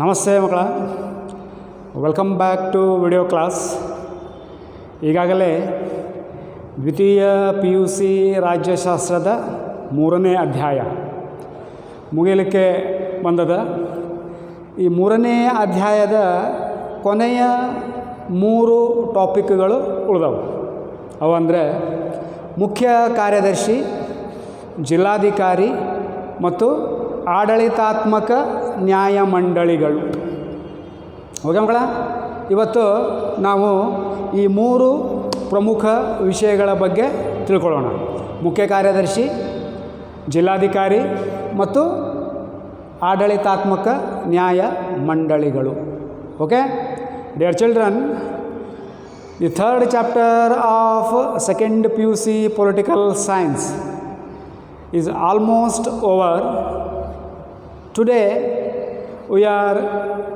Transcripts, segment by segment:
ನಮಸ್ತೆ ಮಕ್ಕಳ, welcome back to video class. ಈಗಾಗಲೇ ದ್ವಿತೀಯ PUC ರಾಜ್ಯಶಾಸ್ತ್ರದ 3ನೇ ಅಧ್ಯಾಯ ಮುಗಿಯಲಿಕ್ಕೆ ಬಂದದ. ಈ 3ನೇ ಅಧ್ಯಾಯದ ಕೊನೆಯ 3 ಟಾಪಿಕ್ಗಳು ಉಳಿದವು. ಅವಂದರೆ ಮುಖ್ಯ ಕಾರ್ಯದರ್ಶಿ, ಜಿಲ್ಲಾಧಿಕಾರಿ ಮತ್ತು ಆಡಳಿತಾತ್ಮಕ ನ್ಯಾಯಮಂಡಳಿಗಳು. ಓಕೆ ಮಕ್ಕಳ, ಇವತ್ತು ನಾವು ಈ 3 ಪ್ರಮುಖ ವಿಷಯಗಳ ಬಗ್ಗೆ ತಿಳ್ಕೊಳ್ಳೋಣ. ಮುಖ್ಯ ಕಾರ್ಯದರ್ಶಿ, ಜಿಲ್ಲಾಧಿಕಾರಿ ಮತ್ತು ಆಡಳಿತಾತ್ಮಕ ನ್ಯಾಯಮಂಡಳಿಗಳು. Okay dear children, the third chapter of second PUC political science is almost over. Today we are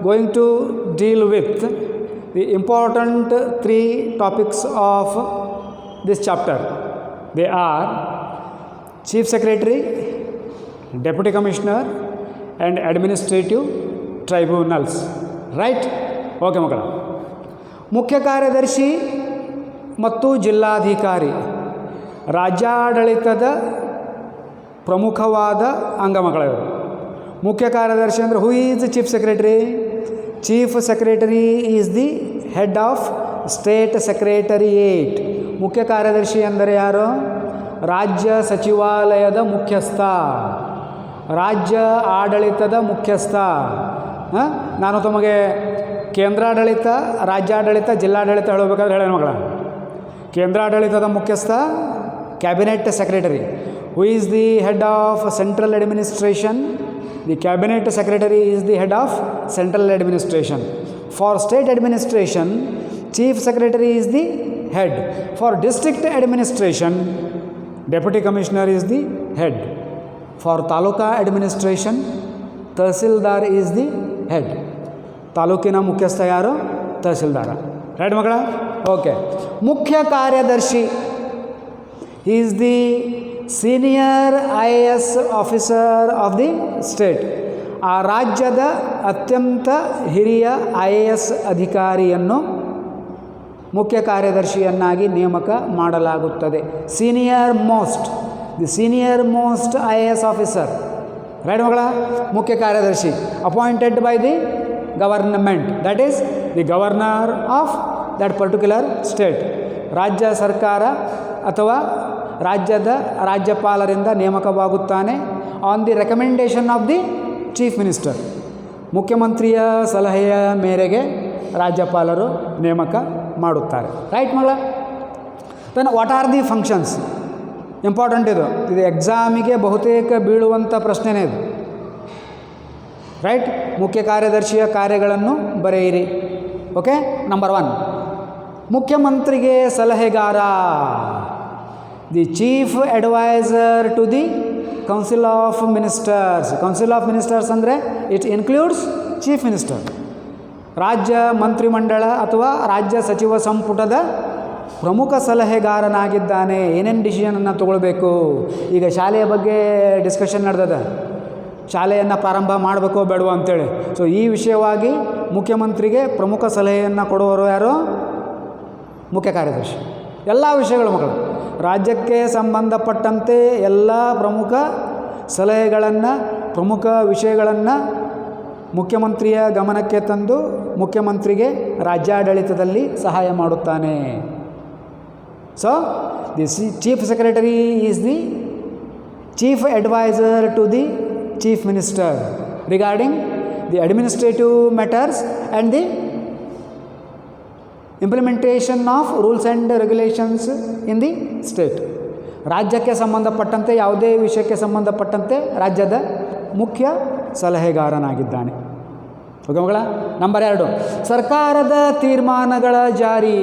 going to deal with the important 3 topics of this chapter. They are Chief Secretary, Deputy Commissioner and Administrative Tribunals. Right? Okay ಮಕ್ಕಳ, ಮುಖ್ಯ ಕಾರ್ಯದರ್ಶಿ ಮತ್ತು ಜಿಲ್ಲಾಧಿಕಾರಿ ರಾಜ್ಯಾಡಳಿತದ ಪ್ರಮುಖವಾದ ಅಂಗಮಗಳಿವರು. ಮುಖ್ಯ ಕಾರ್ಯದರ್ಶಿ ಅಂದರೆ who is chief secretary? Chief secretary is the head of state secretariat. ಮುಖ್ಯ ಕಾರ್ಯದರ್ಶಿ ಅಂದರೆ ಯಾರು? ರಾಜ್ಯ ಸಚಿವಾಲಯದ ಮುಖ್ಯಸ್ಥ, ರಾಜ್ಯ ಆಡಳಿತದ ಮುಖ್ಯಸ್ಥ. ನಾನು ತಮಗೆ ಕೇಂದ್ರಾಡಳಿತ, ರಾಜ್ಯಾಡಳಿತ, ಜಿಲ್ಲಾಡಳಿತ ಹೇಳಬೇಕಾದ್ರೆ ಹೇಳೋಣ ಮಗಳ. ಕೇಂದ್ರಾಡಳಿತದ ಮುಖ್ಯಸ್ಥ cabinet secretary. Who is the head of central administration? The cabinet secretary is the head of central administration. For state administration, chief secretary is the head. For district administration, deputy commissioner is the head. For taluka administration, tahsildar is the head. ತಾಲೂಕಿನ ಮುಖ್ಯಸ್ಥ ಯಾರು? ತಹಸೀಲ್ದಾರ. Right ಮಕ್ಕಳ? Okay. ಮುಖ್ಯ ಕಾರ್ಯದರ್ಶಿ is the senior IAS officer of the state. ಆ ರಾಜ್ಯದ ಅತ್ಯಂತ ಹಿರಿಯ IAS ಅಧಿಕಾರಿಯನ್ನು ಮುಖ್ಯ ಕಾರ್ಯದರ್ಶಿಯನ್ನಾಗಿ ನೇಮಕ ಮಾಡಲಾಗುತ್ತದೆ. The senior most IAS officer. Right ಮಕ್ಕಳ? ಮುಖ್ಯ ಕಾರ್ಯದರ್ಶಿ appointed by the government, that is the governor of that particular state. ರಾಜ್ಯ ಸರ್ಕಾರ ಅಥವಾ ರಾಜ್ಯದ ರಾಜ್ಯಪಾಲರಿಂದ ನೇಮಕವಾಗುತ್ತಾನೆ on the recommendation of the chief minister. ಮುಖ್ಯಮಂತ್ರಿಯ ಸಲಹೆಯ ಮೇರೆಗೆ ರಾಜ್ಯಪಾಲರು ನೇಮಕ ಮಾಡುತ್ತಾರೆ. ರೈಟ್ ಮಗಳ? Then what are the functions? Important ಇದು ಎಕ್ಸಾಮಿಗೆ ಬಹುತೇಕ ಬೀಳುವಂಥ ಪ್ರಶ್ನೆನೇ ಇದು. ರೈಟ್? ಮುಖ್ಯ ಕಾರ್ಯದರ್ಶಿಯ ಕಾರ್ಯಗಳನ್ನು ಬರೆಯಿರಿ. ಓಕೆ. ನಂಬರ್ 1, ಮುಖ್ಯಮಂತ್ರಿಗೆ ಸಲಹೆಗಾರ. The chief adviser to the council of ministers. Council of ministers ಅಂದರೆ ಇಟ್ ಇನ್ಕ್ಲೂಡ್ಸ್ ಚೀಫ್ ಮಿನಿಸ್ಟರ್. ರಾಜ್ಯ ಮಂತ್ರಿಮಂಡಲ ಅಥವಾ ರಾಜ್ಯ ಸಚಿವ ಸಂಪುಟದ ಪ್ರಮುಖ ಸಲಹೆಗಾರನಾಗಿದ್ದಾನೆ. ಏನೇನು ಡಿಸಿಷನನ್ನು ತಗೊಳ್ಬೇಕು? ಈಗ ಶಾಲೆಯ ಬಗ್ಗೆ ಡಿಸ್ಕಷನ್ ನಡೆದದ, ಶಾಲೆಯನ್ನು ಪ್ರಾರಂಭ ಮಾಡಬೇಕೋ ಬೇಡವೋ ಅಂತೇಳಿ. ಸೊ ಈ ವಿಷಯವಾಗಿ ಮುಖ್ಯಮಂತ್ರಿಗೆ ಪ್ರಮುಖ ಸಲಹೆಯನ್ನು ಕೊಡುವವರು ಯಾರು? ಮುಖ್ಯ ಕಾರ್ಯದರ್ಶಿ. ಎಲ್ಲ ವಿಷಯಗಳು ಮಕ್ಕಳು, ರಾಜ್ಯಕ್ಕೆ ಸಂಬಂಧಪಟ್ಟಂತೆ ಎಲ್ಲ ಪ್ರಮುಖ ಸಲಹೆಗಳನ್ನು, ಪ್ರಮುಖ ವಿಷಯಗಳನ್ನು ಮುಖ್ಯಮಂತ್ರಿಯ ಗಮನಕ್ಕೆ ತಂದು ಮುಖ್ಯಮಂತ್ರಿಗೆ ರಾಜ್ಯಾಡಳಿತದಲ್ಲಿ ಸಹಾಯ ಮಾಡುತ್ತಾನೆ. So the chief secretary is the chief adviser to the chief minister regarding the administrative matters and the implementation of rules and regulations in the state. ರಾಜ್ಯಕ್ಕೆ ಸಂಬಂಧಪಟ್ಟಂತೆ, ಯಾವುದೇ ವಿಷಯಕ್ಕೆ ಸಂಬಂಧಪಟ್ಟಂತೆ ರಾಜ್ಯದ ಮುಖ್ಯ ಸಲಹೆಗಾರನಾಗಿದ್ದಾನೆ. ಓಕೆ ಮಗಳ? ನಂಬರ್ 2, ಸರ್ಕಾರದ ತೀರ್ಮಾನಗಳ ಜಾರಿ.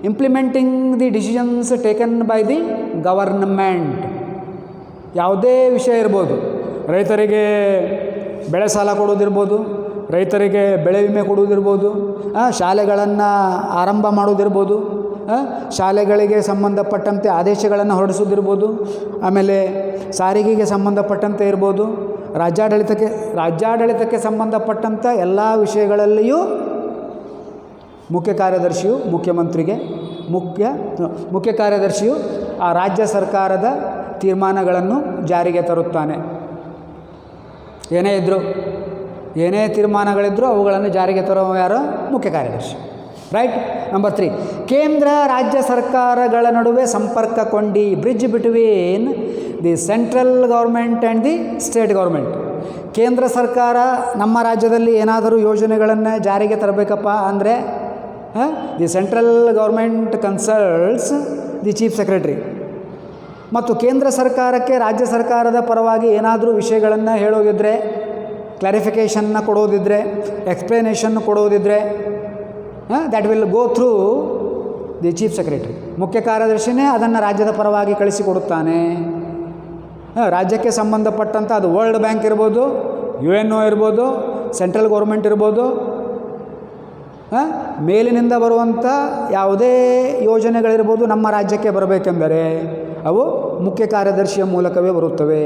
Implementing the decisions taken by the government. ಯಾವುದೇ ವಿಷಯ ಇರ್ಬೋದು, ರೈತರಿಗೆ ಬೆಳೆ ಸಾಲ ಕೊಡೋದಿರ್ಬೋದು, ರೈತರಿಗೆ ಬೆಳೆ ವಿಮೆ ಕೊಡುವುದಿರ್ಬೋದು, ಶಾಲೆಗಳನ್ನು ಆರಂಭ ಮಾಡೋದಿರ್ಬೋದು, ಶಾಲೆಗಳಿಗೆ ಸಂಬಂಧಪಟ್ಟಂತೆ ಆದೇಶಗಳನ್ನು ಹೊರಡಿಸೋದಿರ್ಬೋದು, ಆಮೇಲೆ ಸಾರಿಗೆಗೆ ಸಂಬಂಧಪಟ್ಟಂತೆ ಇರ್ಬೋದು, ರಾಜ್ಯಾಡಳಿತಕ್ಕೆ ಸಂಬಂಧಪಟ್ಟಂಥ ಎಲ್ಲ ವಿಷಯಗಳಲ್ಲಿಯೂ ಮುಖ್ಯ ಕಾರ್ಯದರ್ಶಿಯು ಮುಖ್ಯಮಂತ್ರಿಗೆ ಮುಖ್ಯ ಕಾರ್ಯದರ್ಶಿಯು ಆ ರಾಜ್ಯ ಸರ್ಕಾರದ ತೀರ್ಮಾನಗಳನ್ನು ಜಾರಿಗೆ ತರುತ್ತಾನೆ. ಏನೇ ತೀರ್ಮಾನಗಳಿದ್ದರೂ ಅವುಗಳನ್ನು ಜಾರಿಗೆ ತರುವ ಯಾರು? ಮುಖ್ಯ ಕಾರ್ಯದರ್ಶಿ. ರೈಟ್. ನಂಬರ್ 3, ಕೇಂದ್ರ ರಾಜ್ಯ ಸರ್ಕಾರಗಳ ನಡುವೆ ಸಂಪರ್ಕ ಕೊಂಡಿ, bridge between the central government and the state government. ಕೇಂದ್ರ ಸರ್ಕಾರ ನಮ್ಮ ರಾಜ್ಯದಲ್ಲಿ ಏನಾದರೂ ಯೋಜನೆಗಳನ್ನು ಜಾರಿಗೆ ತರಬೇಕಪ್ಪ ಅಂದರೆ the central government consults the chief secretary. ಮತ್ತು ಕೇಂದ್ರ ಸರ್ಕಾರಕ್ಕೆ ರಾಜ್ಯ ಸರ್ಕಾರದ ಪರವಾಗಿ ಏನಾದರೂ ವಿಷಯಗಳನ್ನು ಹೇಳೋದಿದ್ದರೆ, ಕ್ಲಾರಿಫಿಕೇಷನ್ನ ಕೊಡೋದಿದ್ದರೆ, ಎಕ್ಸ್ಪ್ಲನೇಷನ್ ಕೊಡೋದಿದ್ದರೆ, that will go through the chief secretary. ಮುಖ್ಯ ಕಾರ್ಯದರ್ಶಿನೇ ಅದನ್ನು ರಾಜ್ಯದ ಪರವಾಗಿ ಕಳಿಸಿಕೊಡುತ್ತಾನೆ. ರಾಜ್ಯಕ್ಕೆ ಸಂಬಂಧಪಟ್ಟಂಥ ಅದು ವರ್ಲ್ಡ್ ಬ್ಯಾಂಕ್ ಇರ್ಬೋದು, UNO ಇರ್ಬೋದು, ಸೆಂಟ್ರಲ್ ಗೌರ್ಮೆಂಟ್ ಇರ್ಬೋದು, ಮೇಲಿನಿಂದ ಬರುವಂಥ ಯಾವುದೇ ಯೋಜನೆಗಳಿರ್ಬೋದು ನಮ್ಮ ರಾಜ್ಯಕ್ಕೆ ಬರಬೇಕೆಂದರೆ ಅವು ಮುಖ್ಯ ಕಾರ್ಯದರ್ಶಿಯ ಮೂಲಕವೇ ಬರುತ್ತವೆ.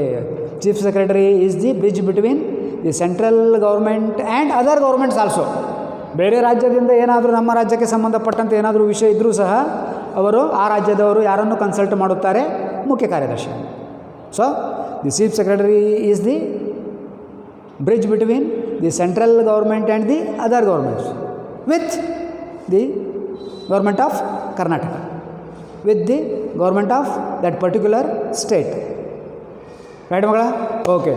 Chief secretary is the bridge between the central government and other governments also. ಬೇರೆ ರಾಜ್ಯದಿಂದ ಏನಾದರೂ ನಮ್ಮ ರಾಜ್ಯಕ್ಕೆ ಸಂಬಂಧಪಟ್ಟಂತೆ ಏನಾದರೂ ವಿಷಯ ಇದ್ದರೂ ಸಹ ಅವರು ಆ ರಾಜ್ಯದವರು ಯಾರನ್ನು ಕನ್ಸಲ್ಟ್ ಮಾಡುತ್ತಾರೆ? ಮುಖ್ಯ ಕಾರ್ಯದರ್ಶಿ. So the chief secretary is the bridge between the central government and the other governments with the government of Karnataka, with the government of that particular state. Right ಮಗಳ? ಓಕೆ.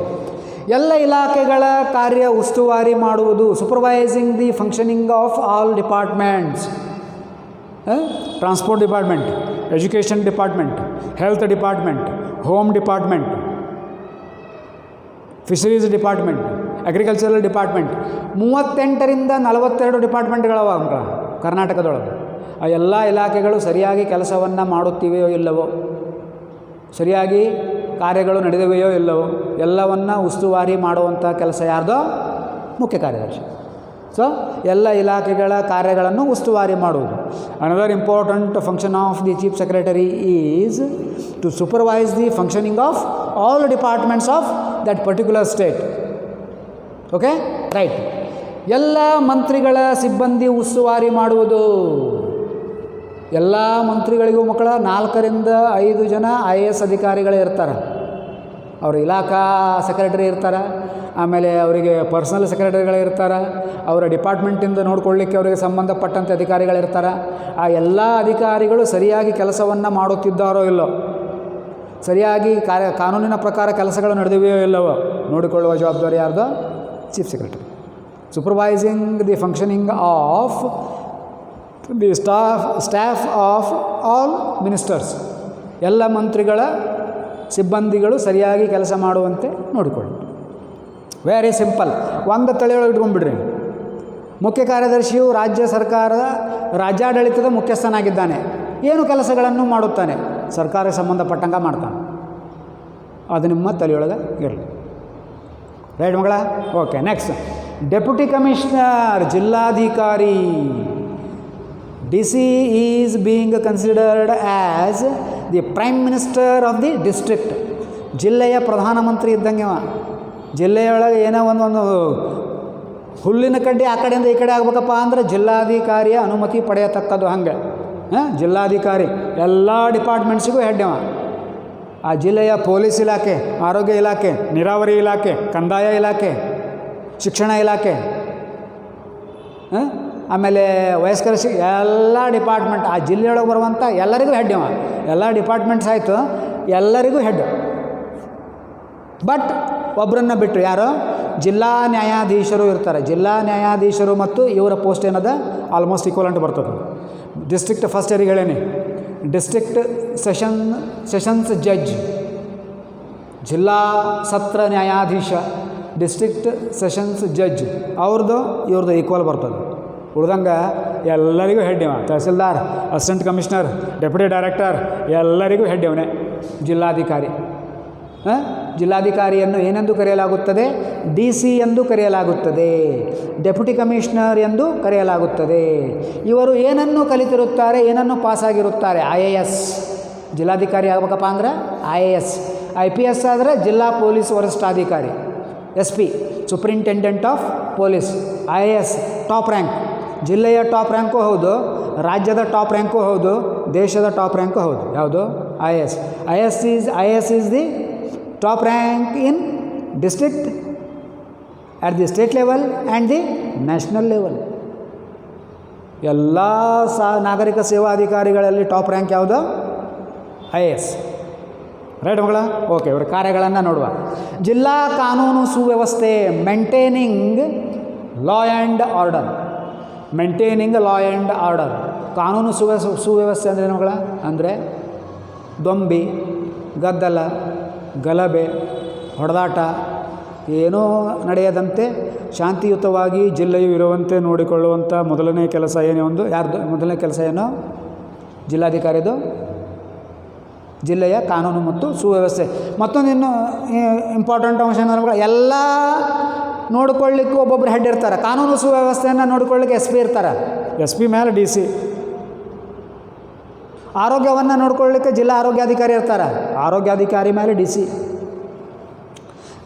ಎಲ್ಲ ಇಲಾಖೆಗಳ ಕಾರ್ಯ ಉಸ್ತುವಾರಿ ಮಾಡುವುದು, supervising the functioning of all departments. Transport department, education department, health department, home department, fisheries department, agricultural department, 38ರಿಂದ 42 ಡಿಪಾರ್ಟ್ಮೆಂಟ್ಗಳವ ಕರ್ನಾಟಕದೊಳಗೆ. ಆ ಎಲ್ಲ ಇಲಾಖೆಗಳು ಸರಿಯಾಗಿ ಕೆಲಸವನ್ನು ಮಾಡುತ್ತಿವೆಯೋ ಇಲ್ಲವೋ, ಸರಿಯಾಗಿ ಕಾರ್ಯಗಳು ನಡೆದಿವೆಯೋ ಇಲ್ಲವೋ, ಎಲ್ಲವನ್ನು ಉಸ್ತುವಾರಿ ಮಾಡುವಂಥ ಕೆಲಸ ಯಾರ್ದೋ? ಮುಖ್ಯ ಕಾರ್ಯದರ್ಶಿ. ಸೊ ಎಲ್ಲ ಇಲಾಖೆಗಳ ಕಾರ್ಯಗಳನ್ನು ಉಸ್ತುವಾರಿ ಮಾಡುವುದು. Another important function of the chief secretary is to supervise the functioning of all departments of that particular state. Okay, right. ಎಲ್ಲ ಮಂತ್ರಿಗಳ ಸಿಬ್ಬಂದಿ ಉಸ್ತುವಾರಿ ಮಾಡುವುದು. ಎಲ್ಲ ಮಂತ್ರಿಗಳಿಗೂ ಮಕ್ಕಳ 4ರಿಂದ 5 ಜನ IAS ಅಧಿಕಾರಿಗಳೇ ಇರ್ತಾರೆ. ಅವರು ಇಲಾಖಾ ಸೆಕ್ರೆಟರಿ ಇರ್ತಾರೆ, ಆಮೇಲೆ ಅವರಿಗೆ ಪರ್ಸನಲ್ ಸೆಕ್ರೆಟರಿಗಳೇ ಇರ್ತಾರೆ, ಅವರ ಡಿಪಾರ್ಟ್ಮೆಂಟಿಂದ ನೋಡ್ಕೊಳ್ಳಿಕ್ಕೆ ಅವರಿಗೆ ಸಂಬಂಧಪಟ್ಟಂತೆ ಅಧಿಕಾರಿಗಳಿರ್ತಾರೆ. ಆ ಎಲ್ಲ ಅಧಿಕಾರಿಗಳು ಸರಿಯಾಗಿ ಕೆಲಸವನ್ನು ಮಾಡುತ್ತಿದ್ದಾರೋ ಇಲ್ಲೋ, ಸರಿಯಾಗಿ ಕಾನೂನಿನ ಪ್ರಕಾರ ಕೆಲಸಗಳು ನಡೆದಿವೆಯೋ ಇಲ್ಲವೋ ನೋಡಿಕೊಳ್ಳುವ ಜವಾಬ್ದಾರಿ ಯಾರ್ದು? Chief secretary. Supervising the functioning of the staff of all ministers. ಎಲ್ಲ ಮಂತ್ರಿಗಳ ಸಿಬ್ಬಂದಿಗಳು ಸರಿಯಾಗಿ ಕೆಲಸ ಮಾಡುವಂತೆ ನೋಡಿಕೊಳ್ಳಿ. Very simple. ಒಂದು ತಲೆಯೊಳಗೆ ಇಟ್ಕೊಂಡ್ಬಿಡ್ರಿ. ಮುಖ್ಯ ಕಾರ್ಯದರ್ಶಿಯು ರಾಜ್ಯ ಸರ್ಕಾರದ ರಾಜ್ಯಾಡಳಿತದ ಮುಖ್ಯಸ್ಥನಾಗಿದ್ದಾನೆ. ಏನು ಕೆಲಸಗಳನ್ನು ಮಾಡುತ್ತಾನೆ? ಸರ್ಕಾರಕ್ಕೆ ಸಂಬಂಧಪಟ್ಟಂಗೆ ಮಾಡ್ತಾನೆ. ಅದು ನಿಮ್ಮ ತಲೆಯೊಳಗೆ ಇರಲಿ. ರೈಟ್ ಮಗಳ? ಓಕೆ. ನೆಕ್ಸ್ಟ್, ಡೆಪ್ಯೂಟಿ ಕಮಿಷನರ್, ಜಿಲ್ಲಾಧಿಕಾರಿ. DC is being considered as the prime minister of the district. ಜಿಲ್ಲೆಯ ಪ್ರಧಾನಮಂತ್ರಿ ಇದ್ದಂಗೆ. ಜಿಲ್ಲೆಯೊಳಗೆ ಏನೋ ಒಂದು ಹುಲ್ಲಿನ ಕಡ್ಡಿ ಆ ಕಡೆಯಿಂದ ಈ ಕಡೆ ಆಗ್ಬೇಕಪ್ಪ ಅಂದರೆ ಜಿಲ್ಲಾಧಿಕಾರಿಯ ಅನುಮತಿ ಪಡೆಯತಕ್ಕದ್ದು. ಹಂಗೆ ಜಿಲ್ಲಾಧಿಕಾರಿ ಎಲ್ಲ ಡಿಪಾರ್ಟ್ಮೆಂಟ್ಸಿಗೂ ಹೆಡ್ ಅವ. ಆ ಜಿಲ್ಲೆಯ ಪೊಲೀಸ್ ಇಲಾಖೆ, ಆರೋಗ್ಯ ಇಲಾಖೆ, ನೀರಾವರಿ ಇಲಾಖೆ, ಕಂದಾಯ ಇಲಾಖೆ, ಶಿಕ್ಷಣ ಇಲಾಖೆ, ಆಮೇಲೆ ವಯಸ್ಕರ ಎಲ್ಲ ಡಿಪಾರ್ಟ್ಮೆಂಟ್, ಆ ಜಿಲ್ಲೆಯೊಳಗೆ ಬರುವಂಥ ಎಲ್ಲರಿಗೂ ಹೆಡ್ ಅವ. ಎಲ್ಲ ಡಿಪಾರ್ಟ್ಮೆಂಟ್ಸ್ ಆಯಿತು, ಎಲ್ಲರಿಗೂ ಹೆಡ್. ಬಟ್ ಒಬ್ಬರನ್ನ ಬಿಟ್ಟರು, ಯಾರು? ಜಿಲ್ಲಾ ನ್ಯಾಯಾಧೀಶರು ಇರ್ತಾರೆ. ಜಿಲ್ಲಾ ನ್ಯಾಯಾಧೀಶರು ಮತ್ತು ಇವರ ಪೋಸ್ಟ್ ಏನದ ಆಲ್ಮೋಸ್ಟ್ ಈಕ್ವಲೆಂಟ್ ಬರ್ತದೆ. ಡಿಸ್ಟ್ರಿಕ್ಟ್ ಫಸ್ಟ್ ಇಯರಿಗೆ ಹೇಳೇನಿ, ಡಿಸ್ಟ್ರಿಕ್ಟ್ ಸೆಷನ್ಸ್ ಜಡ್ಜ್, ಜಿಲ್ಲಾ ಸತ್ರ ನ್ಯಾಯಾಧೀಶ, ಡಿಸ್ಟ್ರಿಕ್ಟ್ ಸೆಷನ್ಸ್ ಜಡ್ಜ್, ಇವ್ರದ್ದು ಈಕ್ವಲ್ ಬರ್ತದೆ. ಉಳ್ದಂಗೆ ಎಲ್ಲರಿಗೂ ಹೆಡ್ ಇವ. Tahsildar, assistant commissioner, deputy director ಎಲ್ಲರಿಗೂ ಹೆಡ್ ಇವನೇ ಜಿಲ್ಲಾಧಿಕಾರಿ. ಜಿಲ್ಲಾಧಿಕಾರಿಯನ್ನು ಏನೆಂದು ಕರೆಯಲಾಗುತ್ತದೆ? DC ಎಂದು ಕರೆಯಲಾಗುತ್ತದೆ, ಡೆಪ್ಯೂಟಿ ಕಮಿಷನರ್ ಎಂದು ಕರೆಯಲಾಗುತ್ತದೆ. ಇವರು ಏನನ್ನು ಕಲಿತಿರುತ್ತಾರೆ, ಏನನ್ನು ಪಾಸಾಗಿರುತ್ತಾರೆ? IAS. ಜಿಲ್ಲಾಧಿಕಾರಿ ಆಗಬೇಕಪ್ಪ ಅಂದ್ರೆ IAS. IPS ಆದರೆ ಜಿಲ್ಲಾ ಪೊಲೀಸ್ ವರಿಷ್ಠಾಧಿಕಾರಿ. SP, superintendent of police. IAS top rank, ಜಿಲ್ಲೆಯ ಟಾಪ್ ರ್ಯಾಂಕು ಹೌದು, ರಾಜ್ಯದ ಟಾಪ್ ರ್ಯಾಂಕು ಹೌದು, ದೇಶದ ಟಾಪ್ ರ್ಯಾಂಕು ಹೌದು. ಯಾವುದು? IAS. IAS is the top rank in district, at the state level and the national level. ಎಲ್ಲ ನಾಗರಿಕ ಸೇವಾ ಅಧಿಕಾರಿಗಳಲ್ಲಿ ಟಾಪ್ ರ್ಯಾಂಕ್ ಯಾವುದು? IAS. ರೈಟ್ ಮಗಳ? ಓಕೆ, ಇವರ ಕಾರ್ಯಗಳನ್ನು ನೋಡುವ. ಜಿಲ್ಲಾ ಕಾನೂನು ಸುವ್ಯವಸ್ಥೆ, maintaining law and order. Maintaining law and order. ಕಾನೂನು ಸುವ್ಯವಸ್ಥೆ ಅಂದರೆ ಮಗಳ? ಅಂದರೆ ದೊಂಬಿ, ಗದ್ದಲ, ಗಲಭೆ, ಹೊಡೆದಾಟ ಏನೂ ನಡೆಯದಂತೆ ಶಾಂತಿಯುತವಾಗಿ ಜಿಲ್ಲೆಯು ಇರುವಂತೆ ನೋಡಿಕೊಳ್ಳುವಂಥ ಮೊದಲನೇ ಕೆಲಸ ಏನೇ ಒಂದು, ಯಾರ್ದು ಮೊದಲನೇ ಕೆಲಸ ಏನು? ಜಿಲ್ಲಾಧಿಕಾರಿದು ಜಿಲ್ಲೆಯ ಕಾನೂನು ಮತ್ತು ಸುವ್ಯವಸ್ಥೆ. ಮತ್ತೊಂದು ಇನ್ನು ಇಂಪಾರ್ಟೆಂಟ್ ಅಂಶ ಅಂದರೆ ಎಲ್ಲ ನೋಡ್ಕೊಳ್ಳಿಕ್ಕೆ ಒಬ್ಬೊಬ್ಬರು ಹೆಡ್ ಇರ್ತಾರೆ. ಕಾನೂನು ಸುವ್ಯವಸ್ಥೆಯನ್ನು ನೋಡ್ಕೊಳ್ಳಿಕ್ಕೆ SP ಇರ್ತಾರೆ. SP ಮೇಲೆ DC. ಆರೋಗ್ಯವನ್ನು ನೋಡ್ಕೊಳ್ಳಿಕ್ಕೆ ಜಿಲ್ಲಾ ಆರೋಗ್ಯಾಧಿಕಾರಿ ಇರ್ತಾರೆ. ಆರೋಗ್ಯಾಧಿಕಾರಿ ಮೇಲೆ DC.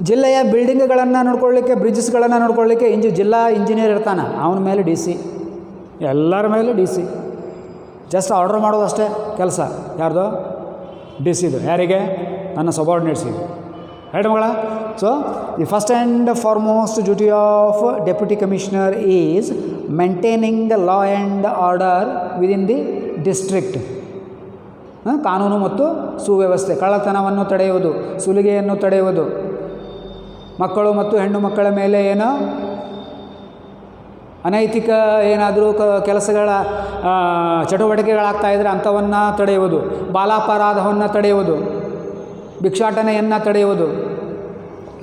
ಜಿಲ್ಲೆಯ ಬಿಲ್ಡಿಂಗ್ಗಳನ್ನು ನೋಡ್ಕೊಳ್ಳಿಕ್ಕೆ, ಬ್ರಿಡ್ಜಸ್ಗಳನ್ನು ನೋಡ್ಕೊಳ್ಳಿಕ್ಕೆ ಜಿಲ್ಲಾ ಇಂಜಿನಿಯರ್ ಇರ್ತಾನೆ, ಅವನ ಮೇಲೆ DC. ಎಲ್ಲರ ಮೇಲೆ DC. ಜಸ್ಟ್ ಆರ್ಡರ್ ಮಾಡೋದು ಅಷ್ಟೇ ಕೆಲಸ. ಯಾರ್ದು? DCದು. ಯಾರಿಗೆ? ನನ್ನ ಸಬಾರ್ಡಿನೇಟ್ಸಿಗೆ. ರೈಟ್ ಮಗಳ? So the first and foremost duty of deputy commissioner is maintaining the law and order within the district. ಕಾನೂನು ಮತ್ತು ಸುವ್ಯವಸ್ಥೆ, ಕಳ್ಳತನವನ್ನು ತಡೆಯುವುದು, ಸುಲಿಗೆಯನ್ನು ತಡೆಯುವುದು, ಮಕ್ಕಳು ಮತ್ತು ಹೆಣ್ಣು ಮಕ್ಕಳ ಮೇಲೆ ಏನೋ ಅನೈತಿಕ ಏನಾದರೂ ಕೆಲಸಗಳ ಚಟುವಟಿಕೆಗಳಾಗ್ತಾಯಿದ್ರೆ ಅಂಥವನ್ನು ತಡೆಯುವುದು, ಬಾಲಾಪರಾಧವನ್ನು ತಡೆಯುವುದು, ಭಿಕ್ಷಾಟನೆಯನ್ನು ತಡೆಯುವುದು,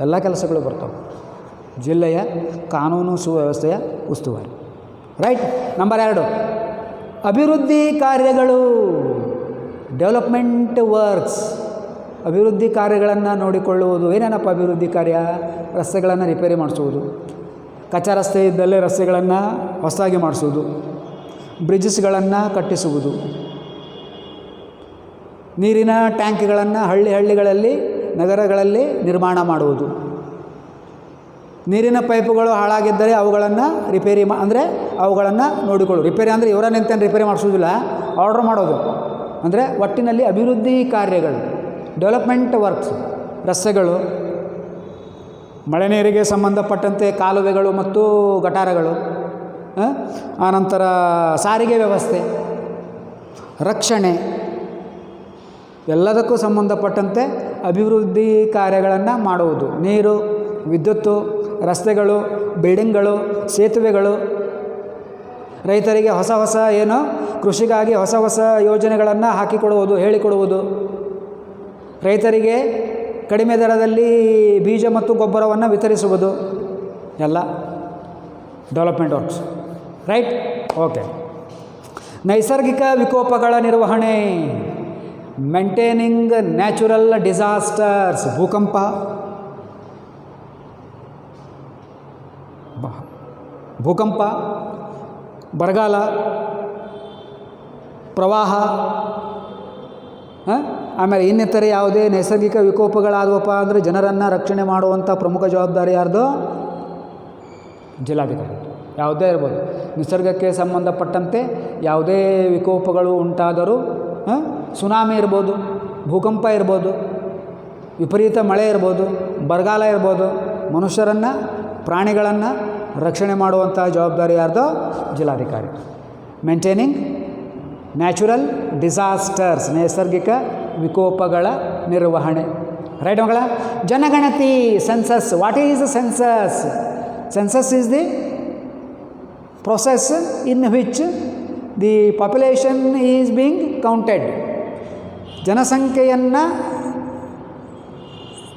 ಎಲ್ಲ ಕೆಲಸಗಳು ಬರ್ತವೆ ಜಿಲ್ಲೆಯ ಕಾನೂನು ಸುವ್ಯವಸ್ಥೆಯ ಉಸ್ತುವಾರಿ. ರೈಟ್. ನಂಬರ್ 2, ಅಭಿವೃದ್ಧಿ ಕಾರ್ಯಗಳು, ಡೆವಲಪ್ಮೆಂಟ್ ವರ್ಕ್ಸ್. ಅಭಿವೃದ್ಧಿ ಕಾರ್ಯಗಳನ್ನು ನೋಡಿಕೊಳ್ಳುವುದು. ಏನೇನಪ್ಪ ಅಭಿವೃದ್ಧಿ ಕಾರ್ಯ? ರಸ್ತೆಗಳನ್ನು ರಿಪೇರಿ ಮಾಡಿಸುವುದು, ಕಚ್ಚಾ ರಸ್ತೆ ಇದ್ದಲ್ಲೇ ರಸ್ತೆಗಳನ್ನು ಹೊಸದಾಗಿ ಮಾಡಿಸುವುದು, ಬ್ರಿಡ್ಜಸ್ಗಳನ್ನು ಕಟ್ಟಿಸುವುದು, ನೀರಿನ ಟ್ಯಾಂಕ್ಗಳನ್ನು ಹಳ್ಳಿಗಳಲ್ಲಿ ನಗರಗಳಲ್ಲಿ ನಿರ್ಮಾಣ ಮಾಡುವುದು, ನೀರಿನ ಪೈಪುಗಳು ಹಾಳಾಗಿದ್ದರೆ ಅವುಗಳನ್ನು ರಿಪೇರಿ ಅಂದರೆ ಅವುಗಳನ್ನು ನೋಡಿಕೊಳ್ಳೋದು. ರಿಪೇರಿ ಅಂದರೆ ಇವರ ನಿಂತೇನು ರಿಪೇರಿ ಮಾಡಿಸೋದಿಲ್ಲ, ಆರ್ಡ್ರ್ ಮಾಡೋದು. ಅಂದರೆ ಒಟ್ಟಿನಲ್ಲಿ ಅಭಿವೃದ್ಧಿ ಕಾರ್ಯಗಳು, ಡೆವಲಪ್ಮೆಂಟ್ ವರ್ಕ್ಸ್, ರಸ್ತೆಗಳು, ಮಳೆ ನೀರಿಗೆ ಸಂಬಂಧಪಟ್ಟಂತೆ ಕಾಲುವೆಗಳು ಮತ್ತು ಗಟಾರಗಳು, ಆನಂತರ ಸಾರಿಗೆ ವ್ಯವಸ್ಥೆ, ರಕ್ಷಣೆ, ಎಲ್ಲದಕ್ಕೂ ಸಂಬಂಧಪಟ್ಟಂತೆ ಅಭಿವೃದ್ಧಿ ಕಾರ್ಯಗಳನ್ನು ಮಾಡುವುದು. ನೀರು, ವಿದ್ಯುತ್ತು, ರಸ್ತೆಗಳು, ಬಿಲ್ಡಿಂಗ್ಗಳು, ಸೇತುವೆಗಳು, ರೈತರಿಗೆ ಹೊಸ ಏನು ಕೃಷಿಗಾಗಿ ಹೊಸ ಯೋಜನೆಗಳನ್ನು ಹಾಕಿಕೊಡುವುದು, ಹೇಳಿಕೊಡುವುದು, ರೈತರಿಗೆ ಕಡಿಮೆ ದರದಲ್ಲಿ ಬೀಜ ಮತ್ತು ಗೊಬ್ಬರವನ್ನು ವಿತರಿಸುವುದು, ಎಲ್ಲ ಡೆವಲಪ್ಮೆಂಟ್ ವರ್ಕ್ಸ್. ರೈಟ್. ಓಕೆ. ನೈಸರ್ಗಿಕ ವಿಕೋಪಗಳ ನಿರ್ವಹಣೆ, ಮೇಂಟೈನಿಂಗ್ ನ್ಯಾಚುರಲ್ ಡಿಸಾಸ್ಟರ್ಸ್. ಭೂಕಂಪ, ಬರಗಾಲ, ಪ್ರವಾಹ, ಆಮೇಲೆ ಇನ್ನಿತರೆ ಯಾವುದೇ ನೈಸರ್ಗಿಕ ವಿಕೋಪಗಳಾದವಪ್ಪ ಅಂದರೆ ಜನರನ್ನು ರಕ್ಷಣೆ ಮಾಡುವಂಥ ಪ್ರಮುಖ ಜವಾಬ್ದಾರಿ ಯಾರ್ದು? ಜಿಲ್ಲಾಧಿಕಾರಿ. ಯಾವುದೇ ಇರ್ಬೋದು, ನಿಸರ್ಗಕ್ಕೆ ಸಂಬಂಧಪಟ್ಟಂತೆ ಯಾವುದೇ ವಿಕೋಪಗಳು ಉಂಟಾದರೂ, ಸುನಾಮಿ ಇರ್ಬೋದು, ಭೂಕಂಪ ಇರ್ಬೋದು, ವಿಪರೀತ ಮಳೆ ಇರ್ಬೋದು, ಬರಗಾಲ ಇರ್ಬೋದು, ಮನುಷ್ಯರನ್ನು ಪ್ರಾಣಿಗಳನ್ನು ರಕ್ಷಣೆ ಮಾಡುವಂಥ ಜವಾಬ್ದಾರಿ ಯಾರ್ದು? ಜಿಲ್ಲಾಧಿಕಾರಿ. ಮೇಂಟೈನಿಂಗ್ ನ್ಯಾಚುರಲ್ ಡಿಸಾಸ್ಟರ್ಸ್, ನೈಸರ್ಗಿಕ ವಿಕೋಪಗಳ ನಿರ್ವಹಣೆ. ರೈಟ್ ಮಗಳ? ಜನಗಣತಿ, census. What is census? Census is the process in which the population is being counted. ಜನಸಂಖ್ಯೆಯನ್ನು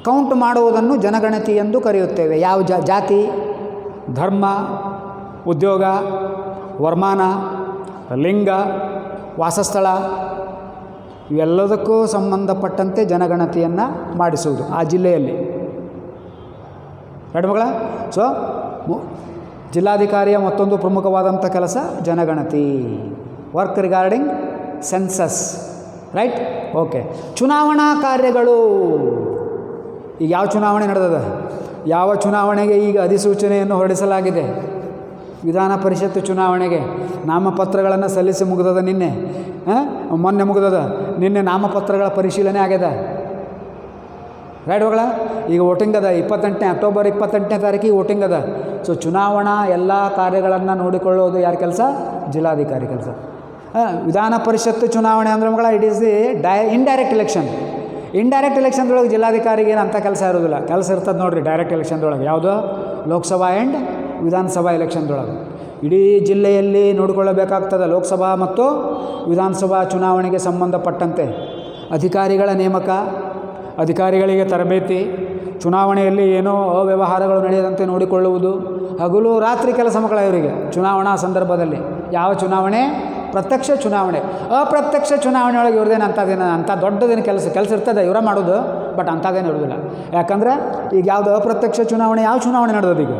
ಕೌಂಟ್ ಮಾಡುವುದನ್ನು ಜನಗಣತಿ ಎಂದು ಕರೆಯುತ್ತೇವೆ. ಯಾವ ಜಾತಿ, ಧರ್ಮ, ಉದ್ಯೋಗ, ವರಮಾನ, ಲಿಂಗ, ವಾಸಸ್ಥಳ ಇವೆಲ್ಲದಕ್ಕೂ ಸಂಬಂಧಪಟ್ಟಂತೆ ಜನಗಣತಿಯನ್ನು ಮಾಡಿಸುವುದು ಆ ಜಿಲ್ಲೆಯಲ್ಲಿ. ರೈಟ್ ಮಗಳ? ಸೊ ಜಿಲ್ಲಾಧಿಕಾರಿಯ ಮತ್ತೊಂದು ಪ್ರಮುಖವಾದಂಥ ಕೆಲಸ ಜನಗಣತಿ, work regarding census. Right. Okay. ಚುನಾವಣಾ ಕಾರ್ಯಗಳು. ಈಗ ಯಾವ ಚುನಾವಣೆ ನಡೆದದ? ಯಾವ ಚುನಾವಣೆಗೆ ಈಗ ಅಧಿಸೂಚನೆಯನ್ನು ಹೊರಡಿಸಲಾಗಿದೆ? ವಿಧಾನ ಪರಿಷತ್ ಚುನಾವಣೆಗೆ ನಾಮಪತ್ರಗಳನ್ನು ಸಲ್ಲಿಸಿ ಮುಗಿದದ. ಮೊನ್ನೆ ಮುಗಿದದ. ನಿನ್ನೆ ನಾಮಪತ್ರಗಳ ಪರಿಶೀಲನೆ ಆಗ್ಯದ. ರೈಟ್ ಮಗಳ? ಈಗ ವೋಟಿಂಗ್ ಅದ. ಅಕ್ಟೋಬರ್ 28ನೇ ತಾರೀಕಿಗೆ ವೋಟಿಂಗ್ ಅದ. ಸೊ ಚುನಾವಣಾ ಎಲ್ಲ ಕಾರ್ಯಗಳನ್ನು ನೋಡಿಕೊಳ್ಳೋದು ಯಾರ ಕೆಲಸ? ಜಿಲ್ಲಾಧಿಕಾರಿ ಕೆಲಸ. ವಿಧಾನ ಪರಿಷತ್ತು ಚುನಾವಣೆ ಅಂದ್ರೆ ಮಗಳ it is the indirect election. Indirect ಎಲೆಕ್ಷನ್ದೊಳಗೆ ಜಿಲ್ಲಾಧಿಕಾರಿಗೆ ಏನು ಅಂಥ ಕೆಲಸ ಇರೋದಿಲ್ಲ. ಕೆಲಸ ಇರ್ತದೆ ನೋಡಿರಿ ಡೈರೆಕ್ಟ್ ಎಲೆಕ್ಷನ್ದೊಳಗೆ. ಯಾವುದು? ಲೋಕಸಭಾ ಆ್ಯಂಡ್ ವಿಧಾನಸಭಾ ಎಲೆಕ್ಷನ್ದೊಳಗೆ ಇಡೀ ಜಿಲ್ಲೆಯಲ್ಲಿ ನೋಡಿಕೊಳ್ಳಬೇಕಾಗ್ತದೆ. ಲೋಕಸಭಾ ಮತ್ತು ವಿಧಾನಸಭಾ ಚುನಾವಣೆಗೆ ಸಂಬಂಧಪಟ್ಟಂತೆ ಅಧಿಕಾರಿಗಳ ನೇಮಕ, ಅಧಿಕಾರಿಗಳಿಗೆ ತರಬೇತಿ, ಚುನಾವಣೆಯಲ್ಲಿ ಏನೋ ಅವ್ಯವಹಾರಗಳು ನಡೆಯದಂತೆ ನೋಡಿಕೊಳ್ಳುವುದು, ಹಗಲು ರಾತ್ರಿ ಕೆಲಸ ಮಕ್ಕಳ ಇವರಿಗೆ ಚುನಾವಣಾ ಸಂದರ್ಭದಲ್ಲಿ. ಯಾವ ಚುನಾವಣೆ? ಪ್ರತ್ಯಕ್ಷ ಚುನಾವಣೆ. ಅಪ್ರತ್ಯಕ್ಷ ಚುನಾವಣೆ ಒಳಗೆ ಇವ್ರದ್ದೇನು ಅಂಥ ದೊಡ್ಡದೇನು ಕೆಲಸ ಇರ್ತದೆ ಇವರ ಮಾಡೋದು, ಬಟ್ ಅಂಥದ್ದೇನು ಇರೋದಿಲ್ಲ. ಯಾಕಂದ್ರೆ ಈಗ ಯಾವುದು ಅಪ್ರತ್ಯಕ್ಷ ಚುನಾವಣೆ? ಯಾವ ಚುನಾವಣೆ ನಡೆದದ? ಈಗ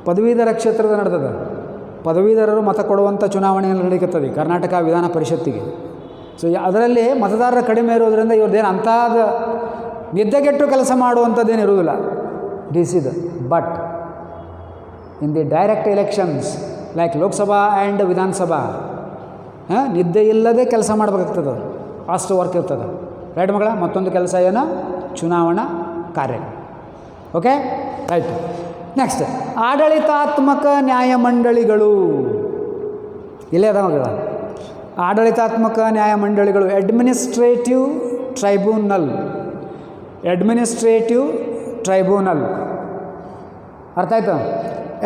ಪದವೀಧರ ಕ್ಷೇತ್ರದ ನಡೆದದ. ಪದವೀಧರರು ಮತ ಕೊಡುವಂಥ ಚುನಾವಣೆಯಲ್ಲಿ ನಡೀತದೆ ಕರ್ನಾಟಕ ವಿಧಾನ ಪರಿಷತ್ತಿಗೆ. ಸೊ ಅದರಲ್ಲಿ ಮತದಾರರ ಕಡಿಮೆ ಇರೋದರಿಂದ ಇವ್ರದ್ದೇನು ಅಂಥದ್ದು ನಿದ್ದೆಗೆಟ್ಟು ಕೆಲಸ ಮಾಡುವಂಥದ್ದೇನು ಇರುವುದಿಲ್ಲ ಡಿಸಿದು. But in the direct elections like Lok Sabha and Vidhan Sabha ನಿದ್ದೆ ಇಲ್ಲದೆ ಕೆಲಸ ಮಾಡಬೇಕಾಗ್ತದೆ. ಅಷ್ಟು ವರ್ಕ್ ಇರ್ತದೆ. ರೈಟ್ ಮಗಳ? ಮತ್ತೊಂದು ಕೆಲಸ ಏನು? ಚುನಾವಣಾ ಕಾರ್ಯ. Okay right. ನೆಕ್ಸ್ಟ್, ಆಡಳಿತಾತ್ಮಕ ನ್ಯಾಯಮಂಡಳಿಗಳು. ಇಲ್ಲೇ ಅದ ಮಗಳ. ಆಡಳಿತಾತ್ಮಕ ನ್ಯಾಯಮಂಡಳಿಗಳು. Administrative tribunal. ಅಡ್ಮಿನಿಸ್ಟ್ರೇಟಿವ್ ಟ್ರೈಬ್ಯುನಲ್ ಅರ್ಥ ಆಯ್ತು?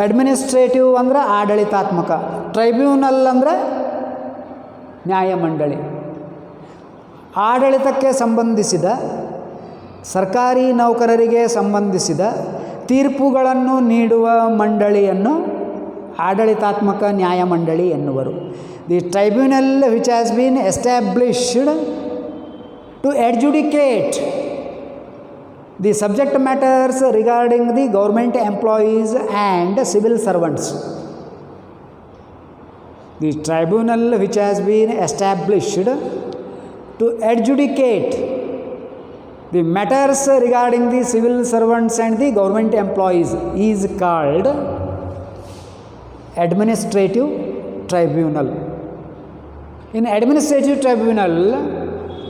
ಅಡ್ಮಿನಿಸ್ಟ್ರೇಟಿವ್ ಅಂದ್ರೆ ಆಡಳಿತಾತ್ಮಕ, ಟ್ರೈಬ್ಯುನಲ್ ಅಂದರೆ ನ್ಯಾಯಮಂಡಳಿ. ಆಡಳಿತಕ್ಕೆ ಸಂಬಂಧಿಸಿದ, ಸರ್ಕಾರಿ ನೌಕರರಿಗೆ ಸಂಬಂಧಿಸಿದ ತೀರ್ಪುಗಳನ್ನು ನೀಡುವ ಮಂಡಳಿಯನ್ನು ಆಡಳಿತಾತ್ಮಕ ನ್ಯಾಯಮಂಡಳಿ ಎನ್ನುವರು. The tribunal which has been established to adjudicate the subject matters regarding the government employees and civil servants. The tribunal which has been established to adjudicate the matters regarding the civil servants and the government employees is called administrative tribunal. In administrative tribunal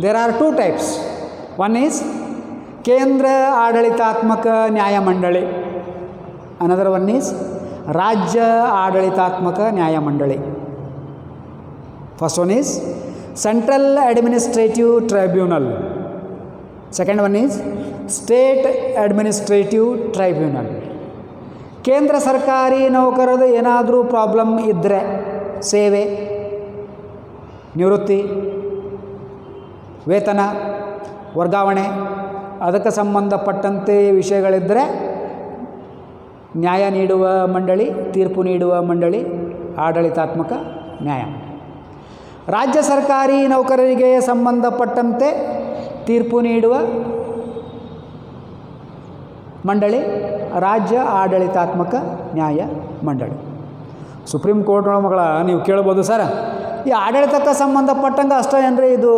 there are two types. One is ಕೇಂದ್ರ ಆಡಳಿತಾತ್ಮಕ ನ್ಯಾಯಮಂಡಳಿ. Another one is ರಾಜ್ಯ ಆಡಳಿತಾತ್ಮಕ ನ್ಯಾಯಮಂಡಳಿ. First one is central administrative tribunal. Second one is state administrative tribunal. ಕೇಂದ್ರ ಸರ್ಕಾರಿ ನೌಕರದು ಏನಾದರೂ problem ಇದ್ದರೆ, ಸೇವೆ, ನಿವೃತ್ತಿ, ವೇತನ, ವರ್ಗಾವಣೆ, ಅದಕ್ಕೆ ಸಂಬಂಧಪಟ್ಟಂತೆ ವಿಷಯಗಳಿದ್ದರೆ ನ್ಯಾಯ ನೀಡುವ ಮಂಡಳಿ, ತೀರ್ಪು ನೀಡುವ ಮಂಡಳಿ ಆಡಳಿತಾತ್ಮಕ ನ್ಯಾಯ. ರಾಜ್ಯ ಸರ್ಕಾರಿ ನೌಕರರಿಗೆ ಸಂಬಂಧಪಟ್ಟಂತೆ ತೀರ್ಪು ನೀಡುವ ಮಂಡಳಿ ರಾಜ್ಯ ಆಡಳಿತಾತ್ಮಕ ನ್ಯಾಯ ಮಂಡಳಿ. ಸುಪ್ರೀಂ ಕೋರ್ಟ್ ಮಗಳ ನೀವು ಕೇಳ್ಬೋದು, ಸರ್ ಈ ಆಡಳಿತಕ್ಕೆ ಸಂಬಂಧಪಟ್ಟಂಗೆ ಅಷ್ಟೇ ಏನ್ರಿ ಇದು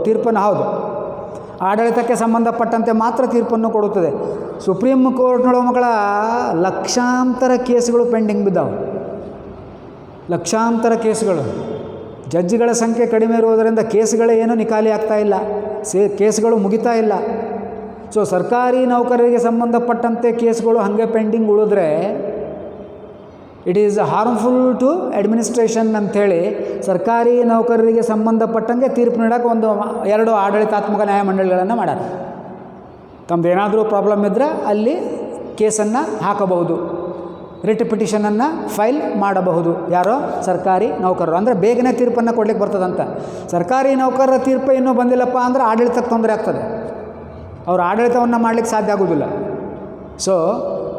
ತೀರ್ಪನ್ನು? ಹೌದು, ಆಡಳಿತಕ್ಕೆ ಸಂಬಂಧಪಟ್ಟಂತೆ ಮಾತ್ರ ತೀರ್ಪನ್ನು ಕೊಡುತ್ತದೆ. ಸುಪ್ರೀಂ ಕೋರ್ಟ್ನೊಳಗೆ ಮಗಳ ಲಕ್ಷಾಂತರ ಕೇಸುಗಳು ಪೆಂಡಿಂಗ್ ಬಿದ್ದಾವೆ. ಲಕ್ಷಾಂತರ ಕೇಸುಗಳು. ಜಡ್ಜಿಗಳ ಸಂಖ್ಯೆ ಕಡಿಮೆ ಇರುವುದರಿಂದ ಕೇಸುಗಳೇ ಏನೂ ನಿಖಾಲಿ ಆಗ್ತಾ ಇಲ್ಲ, ಕೇಸುಗಳು ಮುಗಿತಾ ಇಲ್ಲ. ಸೊ ಸರ್ಕಾರಿ ನೌಕರರಿಗೆ ಸಂಬಂಧಪಟ್ಟಂತೆ ಕೇಸುಗಳು ಹಾಗೆ ಪೆಂಡಿಂಗ್ ಉಳಿದ್ರೆ it is harmful to administration ಅಂಥೇಳಿ ಸರ್ಕಾರಿ ನೌಕರರಿಗೆ ಸಂಬಂಧಪಟ್ಟಂಗೆ ತೀರ್ಪು ನೀಡೋಕೆ ಎರಡು ಆಡಳಿತಾತ್ಮಕ ನ್ಯಾಯಮಂಡಳಿಗಳನ್ನು ಮಾಡ್ಯಾರ. ತಮ್ಮದು ಏನಾದರೂ ಪ್ರಾಬ್ಲಮ್ ಇದ್ದರೆ ಅಲ್ಲಿ ಕೇಸನ್ನು ಹಾಕಬಹುದು, ರಿಟ್ ಪಿಟಿಷನನ್ನು ಫೈಲ್ ಮಾಡಬಹುದು. ಯಾರೋ ಸರ್ಕಾರಿ ನೌಕರರು ಅಂದರೆ ಬೇಗನೆ ತೀರ್ಪನ್ನು ಕೊಡ್ಲಿಕ್ಕೆ ಬರ್ತದಂತ. ಸರ್ಕಾರಿ ನೌಕರರ ತೀರ್ಪು ಇನ್ನೂ ಬಂದಿಲ್ಲಪ್ಪ ಅಂದರೆ ಆಡಳಿತಕ್ಕೆ ತೊಂದರೆ ಆಗ್ತದೆ, ಅವರು ಆಡಳಿತವನ್ನು ಮಾಡಲಿಕ್ಕೆ ಸಾಧ್ಯ ಆಗೋದಿಲ್ಲ. So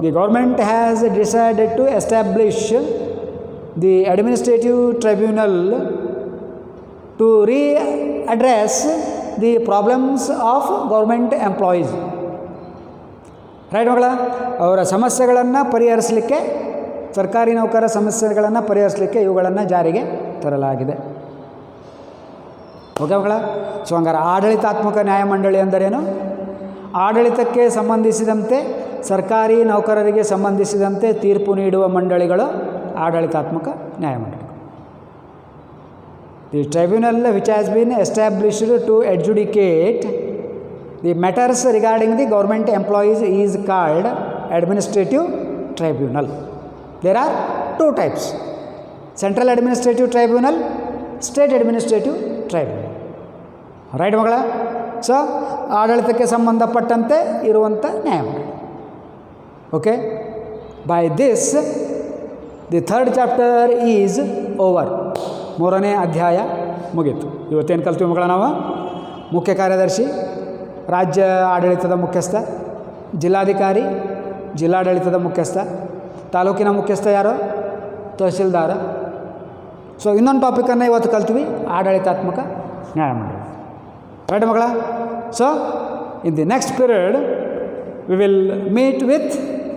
the government has decided to establish the administrative tribunal to readdress the problems of government employees. Right ಮಗಳ? ಅವರ ಸಮಸ್ಯೆಗಳನ್ನು ಪರಿಹರಿಸಲಿಕ್ಕೆ, ಸರ್ಕಾರಿ ನೌಕರರ ಸಮಸ್ಯೆಗಳನ್ನು ಪರಿಹರಿಸಲಿಕ್ಕೆ ಇವುಗಳನ್ನು ಜಾರಿಗೆ ತರಲಾಗಿದೆ. ಓಕೆ ಮಗಳ? ಸೊ ಹಂಗಾರೆ ಆಡಳಿತಾತ್ಮಕ ನ್ಯಾಯಮಂಡಳಿ ಅಂದರೇನು? ಆಡಳಿತಕ್ಕೆ ಸಂಬಂಧಿಸಿದಂತೆ ಸರ್ಕಾರಿ ನೌಕರರಿಗೆ ಸಂಬಂಧಿಸಿದಂತೆ ತೀರ್ಪು ನೀಡುವ ಮಂಡಳಿಗಳು ಆಡಳಿತಾತ್ಮಕ ನ್ಯಾಯಮಂಡಳಿಗಳು. The tribunal which has been established to adjudicate the matters regarding the government employees is called administrative tribunal. There are two types: central administrative tribunal, state administrative tribunal. Right ಮಗಳ? ಸೊ ಆಡಳಿತಕ್ಕೆ ಸಂಬಂಧಪಟ್ಟಂತೆ ಇರುವಂಥ ನ್ಯಾಯಮಂಡಳಿ. Okay, by this the third chapter is over. ಮೂರನೇ ಅಧ್ಯಾಯ ಮುಗೀತು. ಇವತ್ತೇನು ಕಲ್ತೀವಿ ಮಗಳ? ನಾವು ಮುಖ್ಯ ಕಾರ್ಯದರ್ಶಿ, ರಾಜ್ಯ ಆಡಳಿತದ ಮುಖ್ಯಸ್ಥ, ಜಿಲ್ಲಾಧಿಕಾರಿ, ಜಿಲ್ಲಾಡಳಿತದ ಮುಖ್ಯಸ್ಥ, ತಾಲೂಕಿನ ಮುಖ್ಯಸ್ಥ ಯಾರು? ತಹಸೀಲ್ದಾರ. ಸೊ ಇನ್ನೊಂದು ಟಾಪಿಕನ್ನು ಇವತ್ತು ಕಲ್ತೀವಿ, ಆಡಳಿತಾತ್ಮಕ ನ್ಯಾಯಮಂಡಳಿ. ರೈಟ್ ಮಗಳ? So in the next period we will meet with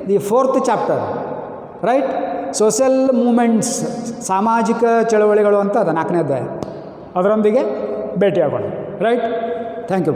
the fourth chapter, right? Social movements, ಸಾಮಾಜಿಕ ಚಳವಳಿಗಳು ಅಂತ ಅದು 4ನೇ ಅಧ್ಯಾಯ. ಅದರೊಂದಿಗೆ ಭೇಟಿಯಾಗೋಣ. ರೈಟ್? Thank you.